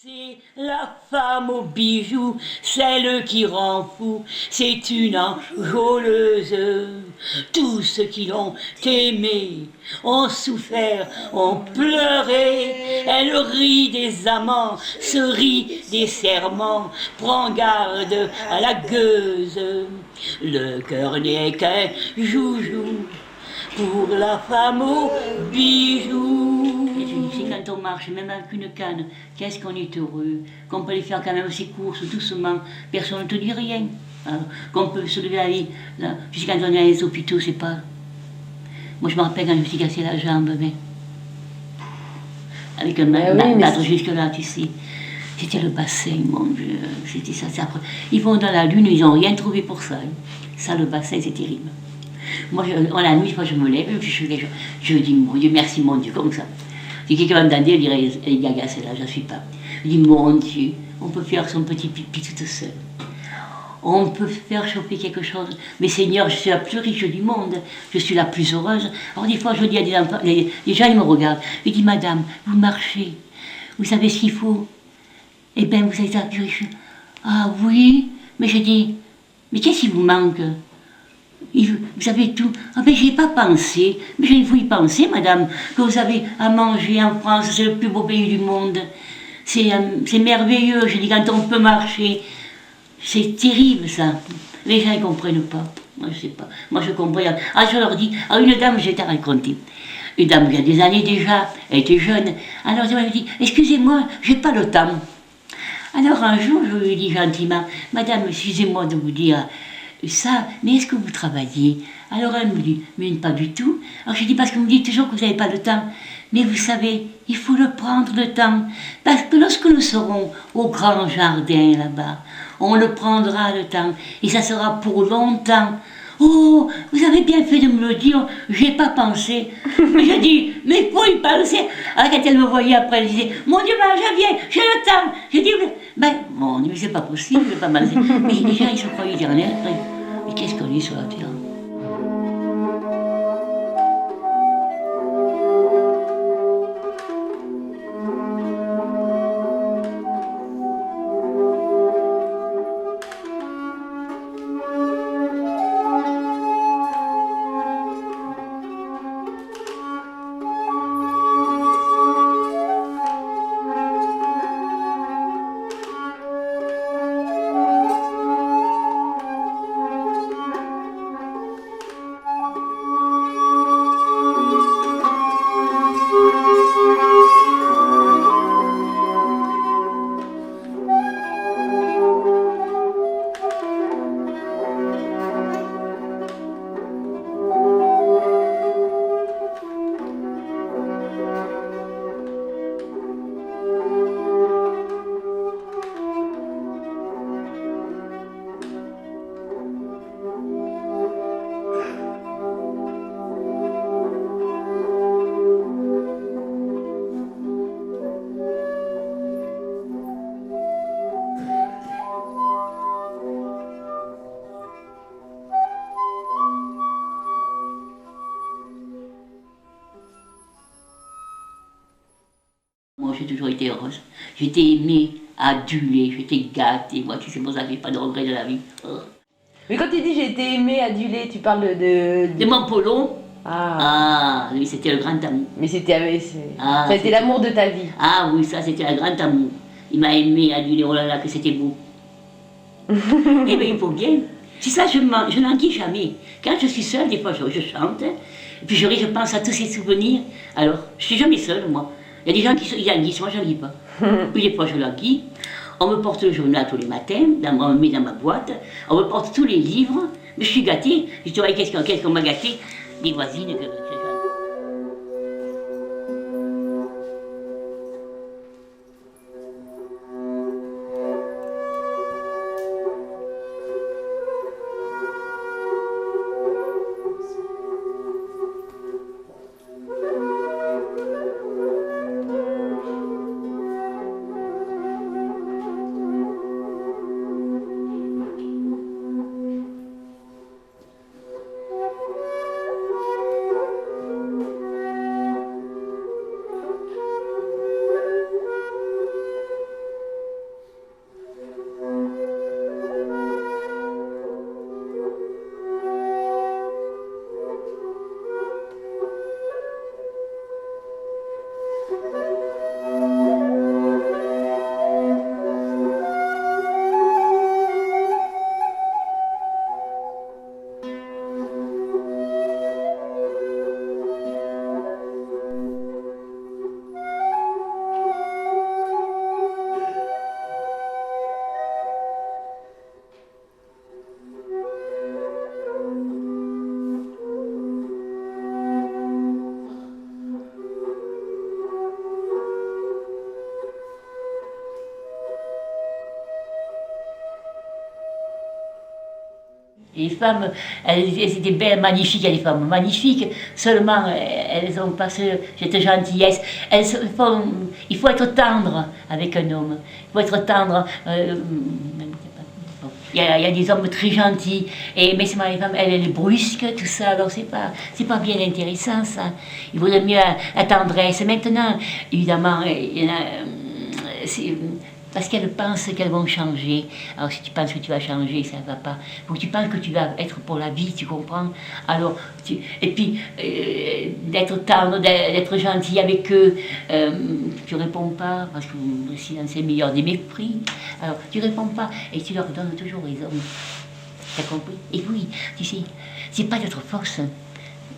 C'est la femme aux bijoux, celle qui rend fou, c'est une enjôleuse. Tous ceux qui l'ont aimée ont souffert, ont pleuré. Elle rit des amants, se rit des serments, prend garde à la gueuse. Le cœur n'est qu'un joujou pour la femme aux bijoux. Et je dis, c'est quand on marche, même avec une canne, qu'est-ce qu'on est heureux, qu'on peut aller faire quand même ses courses doucement, personne ne te dit rien. Alors, qu'on peut se lever à aller, là, puis quand on est dans les hôpitaux, c'est pas... Moi je me rappelle quand je me suis cassé la jambe, mais... Avec un battre jusque-là, tu sais. C'était le bassin, mon Dieu, c'était ça. Ils vont dans la lune, ils n'ont rien trouvé pour ça. Ça, le bassin, c'est terrible. Moi, la nuit, je me lève, je dis, mon Dieu, merci mon Dieu, comme ça. Si quelqu'un va me demander, elle dirait, elle est gaga, celle-là, je ne suis pas. Je dis, mon Dieu, on peut faire son petit pipi toute seule. On peut faire chauffer quelque chose. Mais Seigneur, je suis la plus riche du monde, je suis la plus heureuse. Alors des fois, je dis à des enfants, les gens, ils me regardent. Je dis, madame, vous marchez, vous savez ce qu'il faut? Eh bien, vous êtes la plus riche. Ah oui, mais je dis, mais qu'est-ce qui vous manque? Vous avez tout. Ah ben, j'y ai pas pensé. Mais il faut y penser, madame, que vous avez à manger en France, c'est le plus beau pays du monde. C'est merveilleux, je dis, quand on peut marcher. C'est terrible, ça. Les gens ne comprennent pas. Moi, je sais pas. Moi, je comprends. Ah, je leur dis, ah, une dame, je vais te raconter. Une dame, il y a des années déjà, elle était jeune. Alors, elle me dit, excusez-moi, j'ai pas le temps. Alors, un jour, je lui dis gentiment, madame, excusez-moi de vous dire ça, mais est-ce que vous travaillez? Alors elle me dit, mais pas du tout. Alors je dis, parce que vous me dites toujours que vous n'avez pas le temps. Mais vous savez, il faut le prendre le temps. Parce que lorsque nous serons au grand jardin là-bas, on le prendra le temps. Et ça sera pour longtemps. Oh, vous avez bien fait de me le dire, j'ai pas pensé. Mais je dis, mais il faut y penser. Alors quand elle me voyait après, elle disait, mon Dieu, ben, je viens, j'ai le temps. Je dis, ben, bon, mais c'est pas possible, pas mal. Mais les gens, ils se croient éternels. Mais qu'est-ce qu'on est sur la terre? Moi, j'ai toujours été heureuse. J'étais aimée, adulée, j'étais gâtée. Moi, tu sais, pour ça que j'ai pas de regrets de la vie. Oh. Mais quand tu dis j'ai été aimée, adulée, tu parles De mon polo. Ah. Lui, c'était le grand amour. Mais ça a été l'amour de ta vie. Ah oui, ça, c'était le grand amour. Il m'a aimé, adulé, oh là là, que c'était beau. Eh bien, il faut bien. C'est ça, je n'enguis jamais. Quand je suis seule, des fois, je chante. Et puis, je pense à tous ces souvenirs. Alors, je suis jamais seule, moi. Il y a des gens qui languissent, moi, je n'enguis pas. Puis, des fois, je languis. On me porte le journal tous les matins, on me met dans ma boîte. On me porte tous les livres. Mais je suis gâtée. Je te vois, qu'est-ce qu'on m'a gâtée? Des voisines que Les femmes, elles étaient belles, magnifiques, il y a des femmes magnifiques, seulement elles ont pas cette gentillesse. Il faut être tendre avec un homme, il faut être tendre. Il y a des hommes très gentils, mais c'est les femmes, elles brusques, tout ça, alors c'est pas bien intéressant ça. Il vaudrait mieux la tendresse. Maintenant, évidemment, il y en a, parce qu'elles pensent qu'elles vont changer. Alors si tu penses que tu vas changer, ça ne va pas. Faut que tu penses que tu vas être pour la vie, tu comprends? Alors, et puis, d'être tendre, d'être gentil avec eux, tu réponds pas, parce que le silence est le meilleur des mépris. Alors, tu réponds pas, et tu leur donnes toujours raison. T'as compris? Et oui, tu sais, c'est pas d'être force.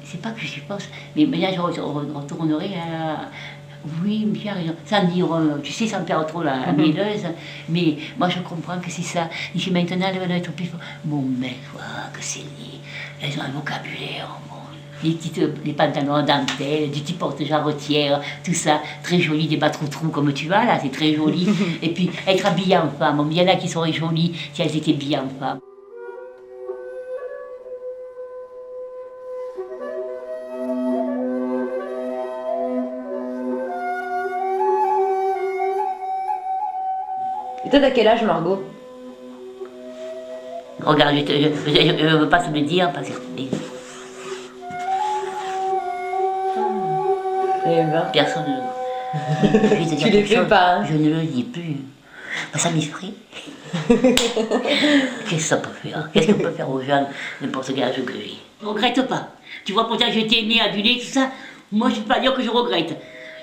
C'est pas que je suis force, mais là, je retournerai à... Oui, tu as raison. Sans dire, tu sais, sans faire trop la mielleuse, mais moi je comprends que c'est ça. Et puis maintenant, elles veulent être plus fortes. Bon, mais que c'est lié. Elles ont un vocabulaire. Bon. Les pantalons en dentelle, du type porte-jarretière, tout ça, très joli, des trous comme tu as là, c'est très joli. Et puis être habillée en femme, il y en a qui seraient jolies si elles étaient habillées en femme. Et toi, t'as quel âge, Margot? Regarde, je ne veux pas te le dire parce que... Personne ne le... Tu les fais pas, hein? Je ne le dis plus. Ça m'effraie. Qu'est-ce que ça peut faire? Qu'est-ce qu'on peut faire aux gens, n'importe quel âge que j'ai? Je ne regrette pas. Tu vois, pourtant j'ai été aimée, adulée, tout ça. Moi, je ne peux pas dire que je regrette.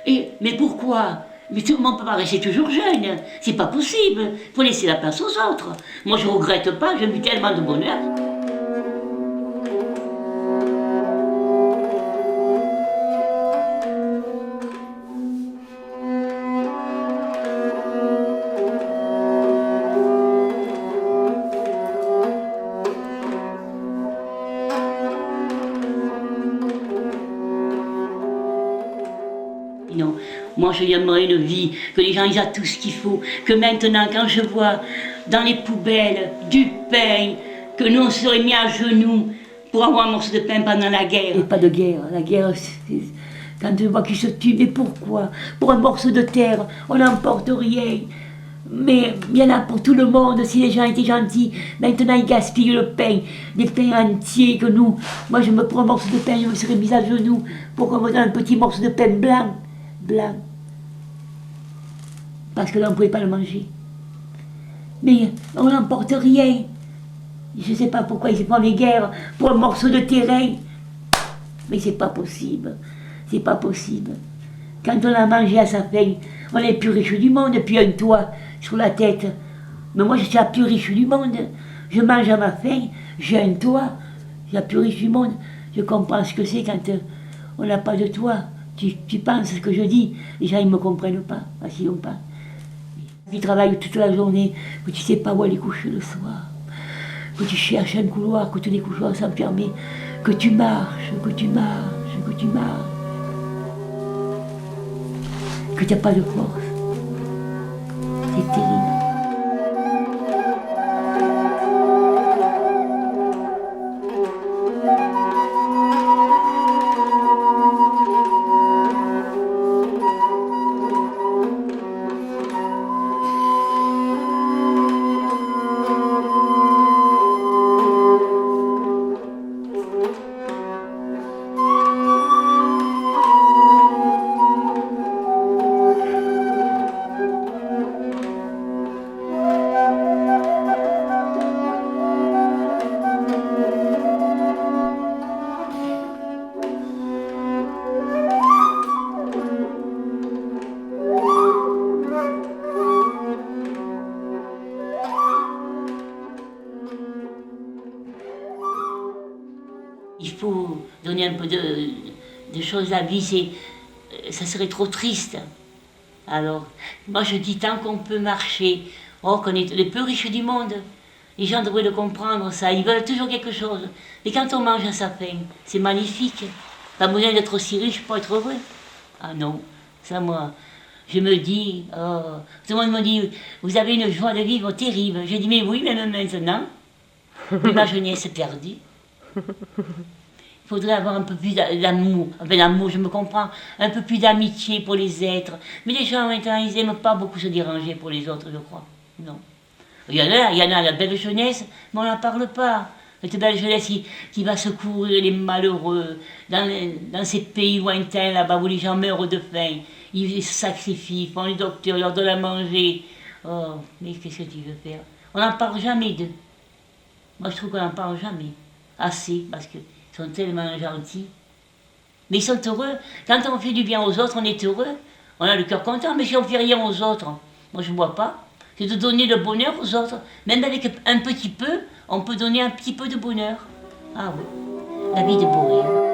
Mais pourquoi? Mais tout le monde ne peut pas rester toujours jeune. C'est pas possible. Il faut laisser la place aux autres. Moi, je ne regrette pas, j'ai eu tellement de bonheur. Non, moi je aimerais une vie, que les gens ils aient tout ce qu'il faut, que maintenant quand je vois dans les poubelles du pain, que nous on serait mis à genoux pour avoir un morceau de pain pendant la guerre. Et pas de guerre, la guerre, quand je vois qu'ils se tuent, mais pourquoi? Pour un morceau de terre, on n'emporte rien. Mais il y en a pour tout le monde, si les gens étaient gentils. Maintenant ils gaspillent le pain, des pains entiers que nous. Moi je me prends un morceau de pain, je me serais mise à genoux pour qu'on me donne un petit morceau de pain blanc. Parce que là on ne pouvait pas le manger. Mais on n'emporte rien. Je ne sais pas pourquoi ils se prennent les guerres pour un morceau de terrain. Mais c'est pas possible. C'est pas possible. Quand on a mangé à sa faim, on est le plus riche du monde, puis un toit sur la tête. Mais moi je suis la plus riche du monde. Je mange à ma faim, j'ai un toit, je suis la plus riche du monde. Je comprends ce que c'est quand on n'a pas de toit. Tu penses ce que je dis, les gens ils ne me comprennent pas, facilement pas. Tu travailles toute la journée, que tu ne sais pas où aller coucher le soir, que tu cherches un couloir, que tous les couloirs sont fermés, que tu marches, que tu marches, que tu n'as pas de force. C'est terrible. Il faut donner un peu de choses à la vie, ça serait trop triste. Alors, moi je dis tant qu'on peut marcher, qu'on est les plus riches du monde, les gens devraient le comprendre ça, ils veulent toujours quelque chose. Et quand on mange à sa faim, c'est magnifique. Pas besoin d'être aussi riche pour être heureux. Ah non, ça moi, je me dis, tout le monde me dit, vous avez une joie de vivre terrible. Je dis, mais oui, même maintenant. Mais ma jeunesse est perdue. Il faudrait avoir un peu plus d'amour. Avec l'amour, je me comprends. Un peu plus d'amitié pour les êtres. Mais les gens, maintenant, ils n'aiment pas beaucoup se déranger pour les autres, je crois. Non. Il y en a la belle jeunesse, mais on n'en parle pas. Cette belle jeunesse qui va secourir les malheureux dans ces pays lointains, là-bas, où les gens meurent de faim. Ils se sacrifient, font les docteurs, leur donnent à manger. Oh, mais qu'est-ce que tu veux faire? On n'en parle jamais d'eux. Moi, je trouve qu'on n'en parle jamais. Assez, parce qu'ils sont tellement gentils. Mais ils sont heureux. Quand on fait du bien aux autres, on est heureux. On a le cœur content, mais si on fait rien aux autres, moi je ne vois pas. C'est de donner le bonheur aux autres. Même avec un petit peu, on peut donner un petit peu de bonheur. Ah oui, la vie de bourrée.